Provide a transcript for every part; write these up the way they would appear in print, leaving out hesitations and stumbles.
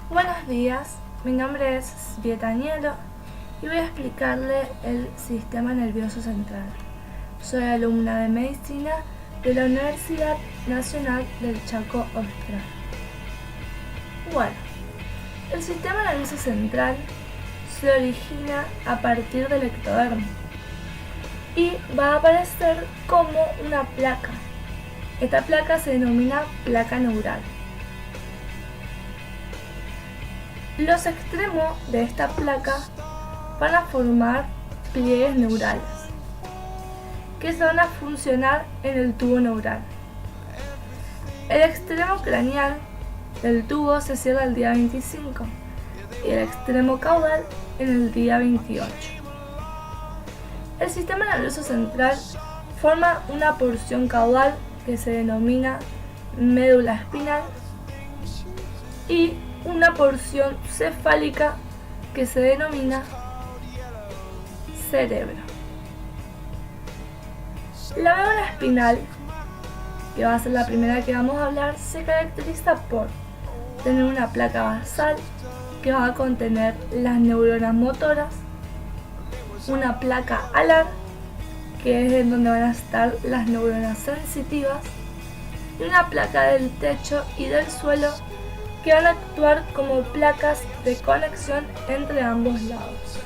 Buenos días, mi nombre es Svieta Anielo y voy a explicarle el sistema nervioso central. Soy alumna de medicina de la Universidad Nacional del Chaco Austral. Bueno, el sistema nervioso central se origina a partir del ectodermo y va a aparecer como una placa. Esta placa se denomina placa neural. Los extremos de esta placa van a formar pliegues neurales que se van a funcionar en el tubo neural. El extremo craneal del tubo se cierra el día 25 y el extremo caudal en el día 28. El sistema nervioso central forma una porción caudal que se denomina médula espinal y una porción cefálica que se denomina cerebro. La médula espinal, que va a ser la primera que vamos a hablar, se caracteriza por tener una placa basal que va a contener las neuronas motoras, una placa alar, que es en donde van a estar las neuronas sensitivas, y una placa del techo y del suelo que van a actuar como placas de conexión entre ambos lados.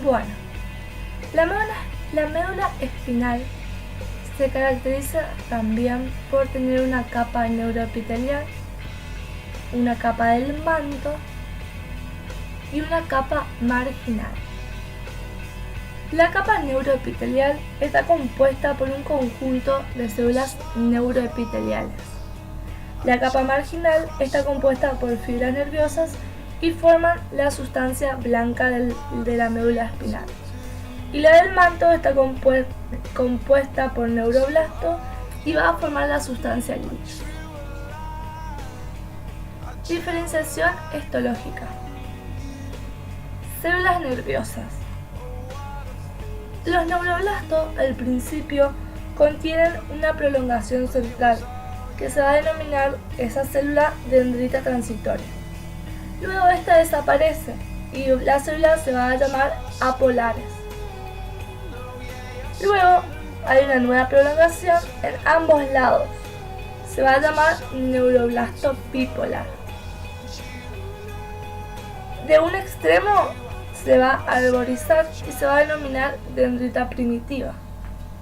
Bueno, la médula espinal se caracteriza también por tener una capa neuroepitelial, una capa del manto y una capa marginal. La capa neuroepitelial está compuesta por un conjunto de células neuroepiteliales. La capa marginal está compuesta por fibras nerviosas y forman la sustancia blanca de la médula espinal. Y la del manto está compuesta por neuroblasto y va a formar la sustancia gris. Diferenciación histológica. Células nerviosas. Los neuroblastos al principio contienen una prolongación central que se va a denominar esa célula dendrita transitoria. Luego esta desaparece y la célula se va a llamar apolares. Luego hay una nueva prolongación en ambos lados. Se va a llamar neuroblasto bipolar. De un extremo se va a arborizar y se va a denominar dendrita primitiva.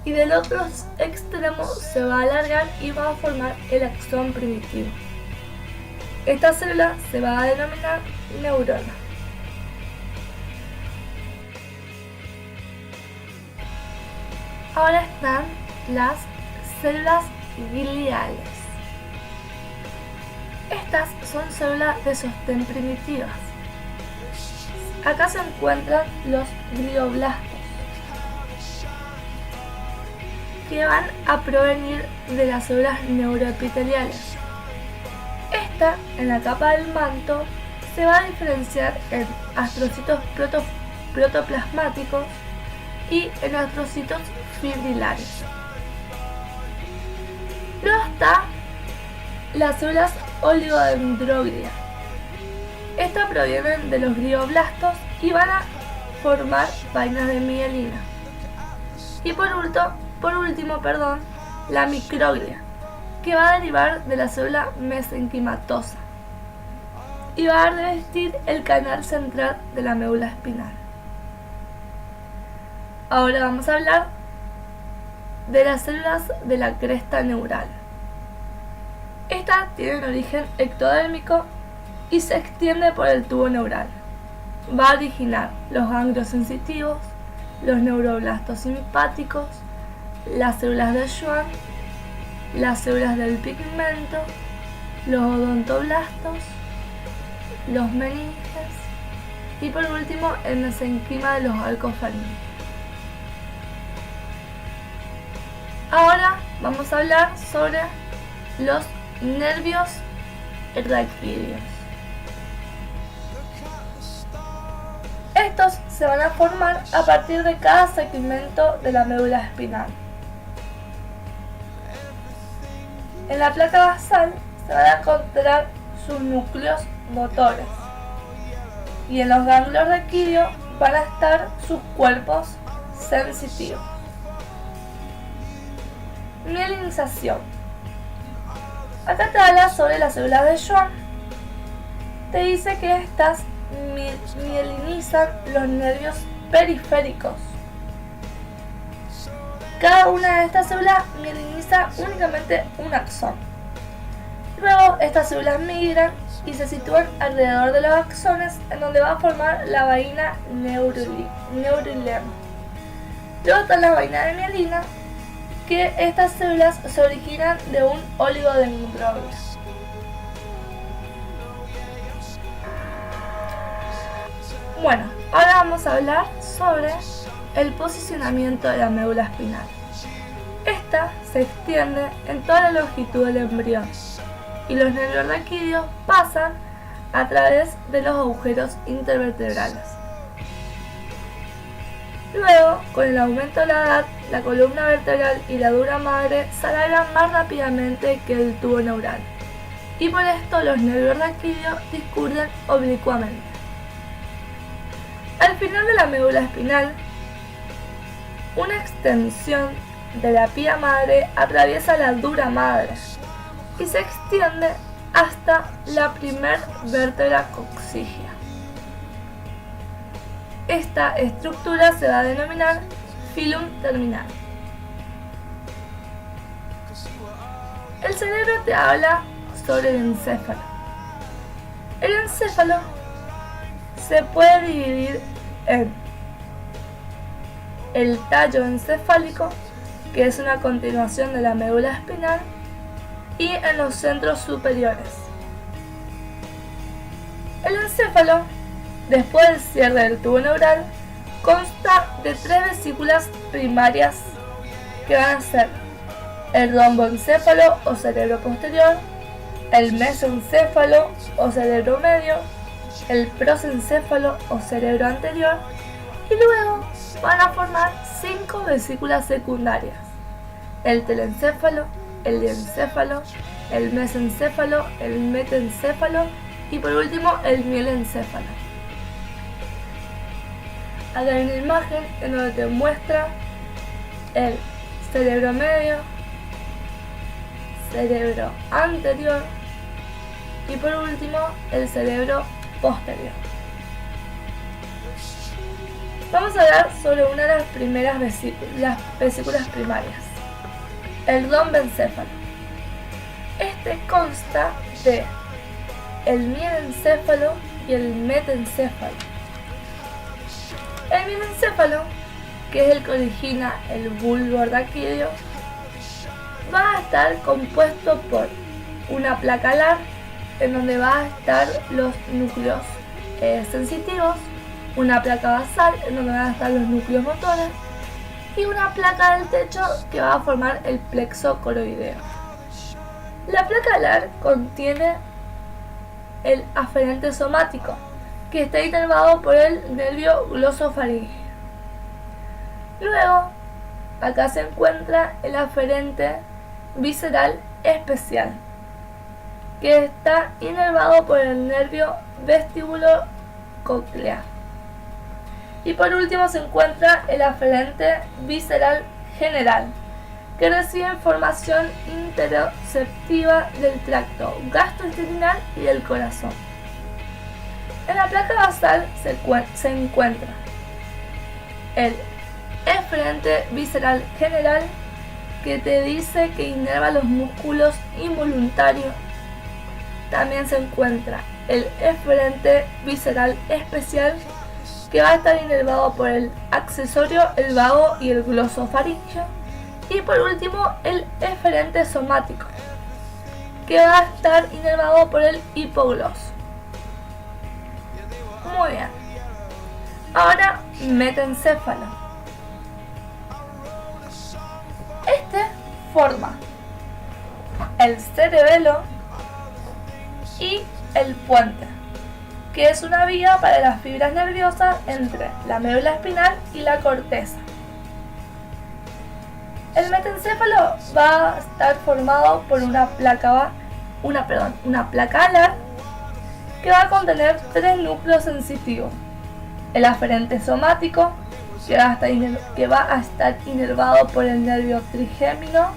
Y del otro extremo se va a alargar y va a formar el axón primitivo. Esta célula se va a denominar neurona. Ahora están las células gliales. Estas son células de sostén primitivas. Acá se encuentran los glioblastos, que van a provenir de las células neuroepiteliales. Esta, en la capa del manto, se va a diferenciar en astrocitos protoplasmáticos y en astrocitos fibrilares. Luego está las células oligodendroglias. Estas provienen de los glioblastos y van a formar vainas de mielina. Y por último, la microglia, que va a derivar de la célula mesenquimatosa y va a revestir el canal central de la médula espinal. Ahora vamos a hablar de las células de la cresta neural. Esta tiene un origen ectodérmico y se extiende por el tubo neural. Va a originar los ganglios sensitivos, los neuroblastos simpáticos, las células de Schwann, las células del pigmento, los odontoblastos, los meninges y por último el mesenquima de los arcos faríneos. Ahora vamos a hablar sobre los nervios raquídeos. Estos se van a formar a partir de cada segmento de la médula espinal. En la placa basal se van a encontrar sus núcleos motores y en los ganglios raquídeos van a estar sus cuerpos sensitivos. Mielinización. Acá te habla sobre las células de Schwann. Te dice que estas mielinizan los nervios periféricos. Cada una de estas células mieliniza únicamente un axón. Luego estas células migran y se sitúan alrededor de los axones, en donde va a formar la vaina neurilem. Luego está la vaina de mielina, que estas células se originan de un oligodendroglio. Bueno, ahora vamos a hablar sobre el posicionamiento de la médula espinal. Esta se extiende en toda la longitud del embrión y los nervios raquídeos pasan a través de los agujeros intervertebrales. Luego, con el aumento de la edad, la columna vertebral y la dura madre se alargan más rápidamente que el tubo neural, y por esto los nervios raquídeos discurren oblicuamente. Al final de la médula espinal, una extensión de la pía madre atraviesa la dura madre y se extiende hasta la primer vértebra coxígea. Esta estructura se va a denominar filum terminal. El cerebro te habla sobre el encéfalo. El encéfalo se puede dividir en el tallo encefálico, que es una continuación de la médula espinal, y en los centros superiores. El encéfalo, después del cierre del tubo neural, consta de 3 vesículas primarias que van a ser el romboencéfalo o cerebro posterior, el mesencéfalo o cerebro medio, el prosencéfalo o cerebro anterior, y luego van a formar 5 vesículas secundarias: el telencéfalo, el diencéfalo, el mesencéfalo, el metencéfalo y por último el mielencéfalo. Acá hay una imagen en donde te muestra el cerebro medio, cerebro anterior y por último el cerebro posterior. Vamos a hablar sobre una de las primeras las vesículas primarias, el romboencéfalo. Este consta de el mielencéfalo y el metencéfalo. El mielencéfalo, que es el que origina el bulbo raquídeo, va a estar compuesto por una placa alar, en donde va a estar los núcleos sensitivos, una placa basal, en donde van a estar los núcleos motores, y una placa del techo que va a formar el plexo coroideo. La placa alar contiene el aferente somático, que está inervado por el nervio glosofaríngeo. Luego, acá se encuentra el aferente visceral especial, que está inervado por el nervio vestíbulo coclear. Y por último se encuentra el aferente visceral general, que recibe información interoceptiva del tracto gastrointestinal y del corazón. En la placa basal se encuentra el eferente visceral general, que te dice que inerva los músculos involuntarios. También se encuentra el eferente visceral especial, que va a estar inervado por el accesorio, el vago y el glosofaríngeo. Y por último el eferente somático, que va a estar inervado por el hipogloso. Muy bien. Ahora, metencéfalo. Este forma el cerebelo y el puente, que es una vía para las fibras nerviosas entre la médula espinal y la corteza. El metencéfalo va a estar formado por una placa alar que va a contener 3 núcleos sensitivos: el aferente somático, que va a estar inervado por el nervio trigémino,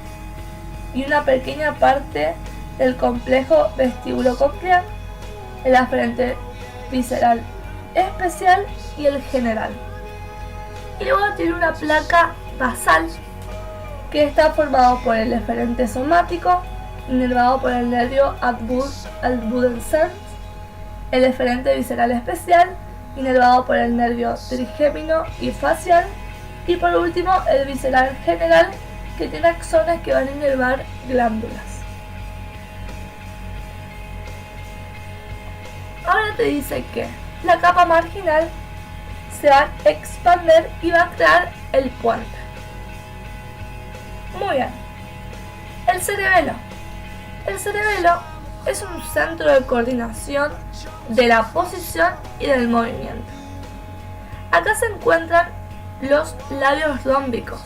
y una pequeña parte del complejo vestíbulo-coclear, el aferente visceral especial y el general. Y luego tiene una placa basal que está formado por el eferente somático, inervado por el nervio abducens, el eferente visceral especial, inervado por el nervio trigémino y facial, y por último el visceral general, que tiene axones que van a inervar glándulas. Ahora te dice que la capa marginal se va a expandir y va a crear el puente. Muy bien. El cerebelo. El cerebelo es un centro de coordinación de la posición y del movimiento. Acá se encuentran los labios rómbicos.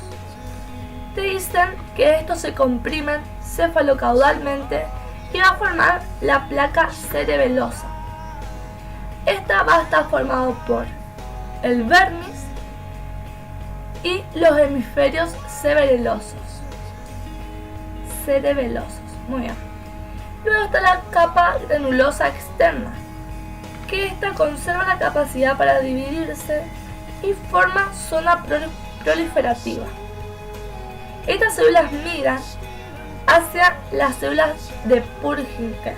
Te dicen que estos se comprimen cefalocaudalmente y va a formar la placa cerebelosa. Esta va a estar formada por el vermis y los hemisferios cerebelosos. Muy bien. Luego está la capa granulosa externa, que esta conserva la capacidad para dividirse y forma zona proliferativa. Estas células migran hacia las células de Purkinje,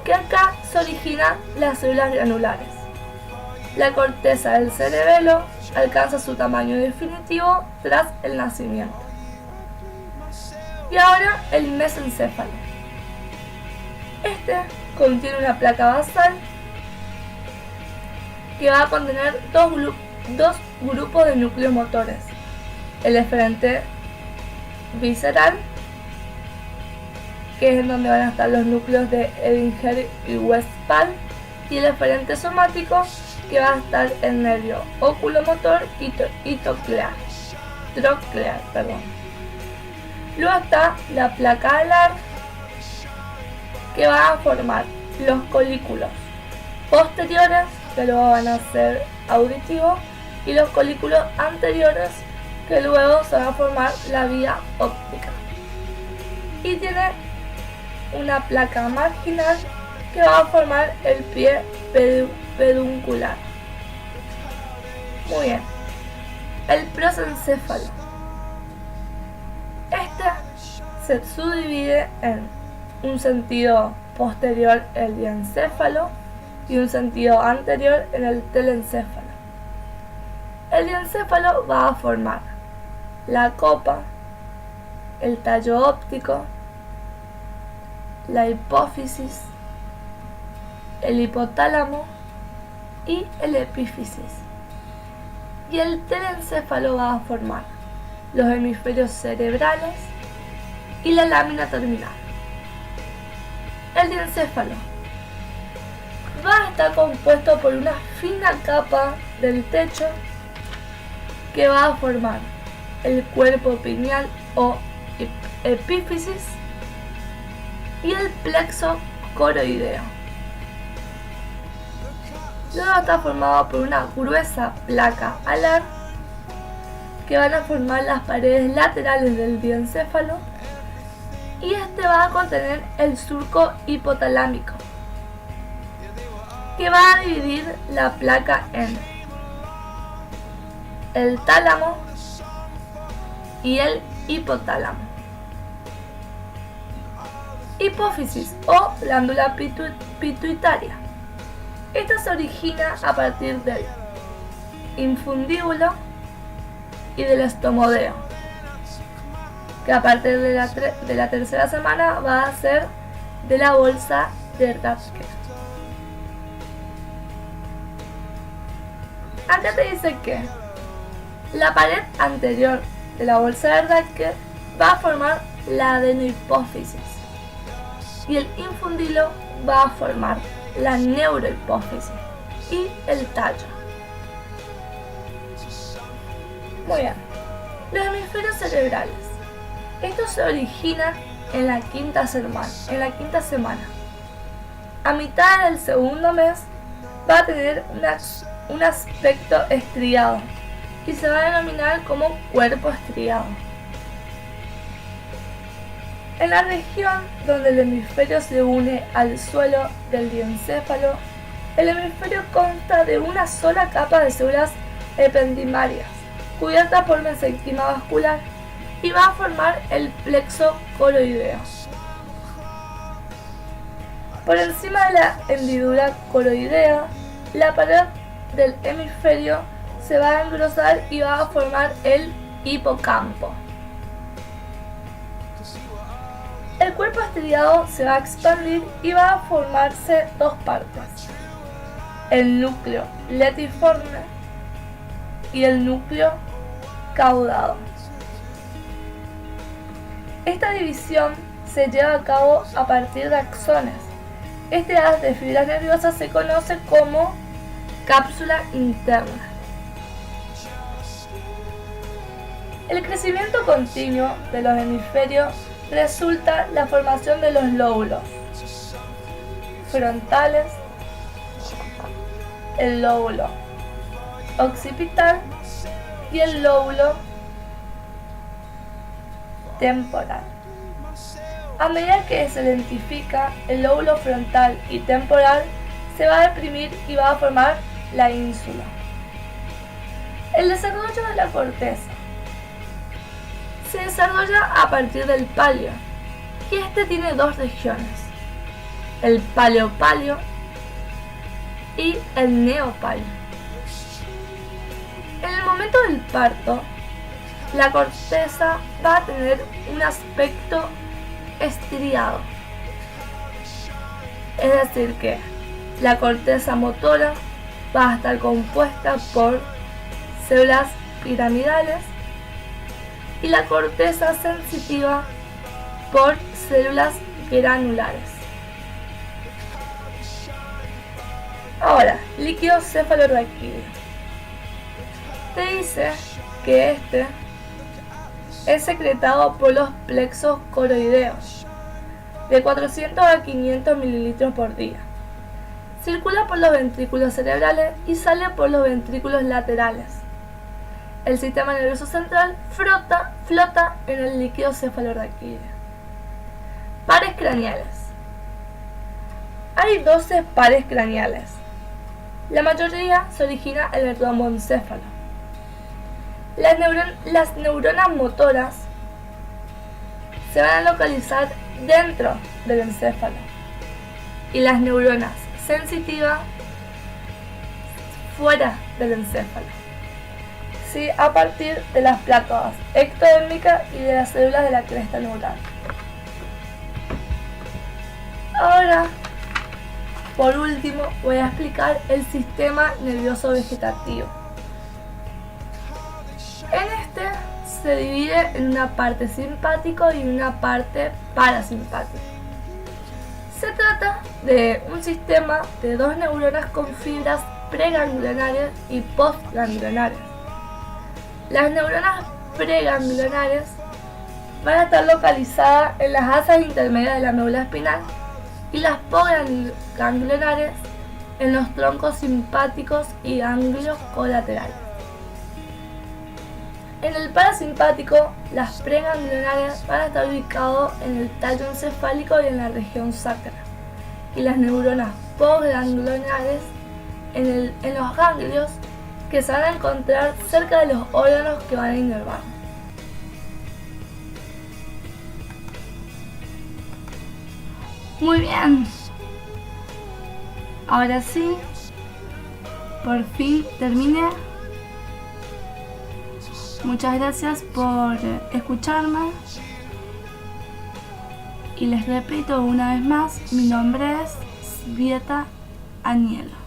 que acá se originan las células granulares. La corteza del cerebelo alcanza su tamaño definitivo tras el nacimiento. Y ahora el mesencéfalo. Este contiene una placa basal que va a contener dos grupos de núcleos motores: el eferente visceral, que es en donde van a estar los núcleos de Edinger y Westphal, y el eferente somático, que va a estar el nervio oculomotor y troclear. Luego está la placa alar, que va a formar los colículos posteriores, que luego van a ser auditivos, y los colículos anteriores, que luego se va a formar la vía óptica. Y tiene una placa marginal que va a formar el pie peduncular. Muy bien. El prosencéfalo. Este se subdivide en un sentido posterior, el diencéfalo, y un sentido anterior, en el telencéfalo. El diencéfalo va a formar la copa, el tallo óptico, la hipófisis, el hipotálamo y el epífisis. Y el telencéfalo va a formar los hemisferios cerebrales y la lámina terminal. El diencéfalo va a estar compuesto por una fina capa del techo que va a formar el cuerpo pineal o epífisis y el plexo coroideo. Luego está formado por una gruesa placa alar que van a formar las paredes laterales del diencéfalo, y este va a contener el surco hipotalámico, que va a dividir la placa en el tálamo y el hipotálamo. Hipófisis o glándula pituitaria. Esta se origina a partir del infundíbulo y del estomodeo, que a partir de la tercera semana va a ser de la bolsa de Rathke. Acá te dice que la pared anterior de la bolsa de Rathke va a formar la adenohipófisis, y el infundilo va a formar la neurohipófisis y el tallo. Muy bien, los hemisferios cerebrales. Esto se origina en la quinta semana. A mitad del segundo mes va a tener un aspecto estriado y se va a denominar como cuerpo estriado. En la región donde el hemisferio se une al suelo del diencéfalo, el hemisferio consta de una sola capa de células ependimarias, cubierta por mesenquima vascular, y va a formar el plexo coroideo. Por encima de la hendidura coroidea, la pared del hemisferio se va a engrosar y va a formar el hipocampo. El cuerpo estriado se va a expandir y va a formarse dos partes: el núcleo lentiforme y el núcleo caudado. Esta división se lleva a cabo a partir de axones. Este haz de fibras nerviosas se conoce como cápsula interna. El crecimiento continuo de los hemisferios resulta la formación de los lóbulos frontales, el lóbulo occipital y el lóbulo temporal. A medida que se lentifica, el lóbulo frontal y temporal se va a deprimir y va a formar la ínsula. El desarrollo de la corteza se desarrolla a partir del palio, y este tiene dos regiones: el paleopalio y el neopalio. En el momento del parto, la corteza va a tener un aspecto estriado, es decir que la corteza motora va a estar compuesta por células piramidales y la corteza sensitiva por células granulares. Ahora, líquido cefalorraquídeo. Te dice que este es secretado por los plexos coroideos de 400 a 500 mililitros por día. Circula por los ventrículos cerebrales y sale por los ventrículos laterales. El sistema nervioso central flota en el líquido cefalorraquídeo. Pares craneales. Hay 12 pares craneales. La mayoría se origina en el tromboencéfalo. Las neuronas motoras se van a localizar dentro del encéfalo y las neuronas sensitivas fuera del encéfalo, ¿sí? A partir de las placas ectodérmicas y de las células de la cresta neural. Ahora, por último, voy a explicar el sistema nervioso vegetativo. En este se divide en una parte simpático y una parte parasimpática. Se trata de un sistema de dos neuronas con fibras preganglionares y postganglionares. Las neuronas preganglionares van a estar localizadas en las asas intermedias de la médula espinal y las postganglionares en los troncos simpáticos y ganglios colaterales. En el parasimpático, las preganglionares van a estar ubicados en el tallo encefálico y en la región sacra, y las neuronas postganglionares en los ganglios, que se van a encontrar cerca de los órganos que van a inervar. Muy bien. Ahora sí, por fin terminé. Muchas gracias por escucharme. Y les repito una vez más, mi nombre es Svieta Anielo.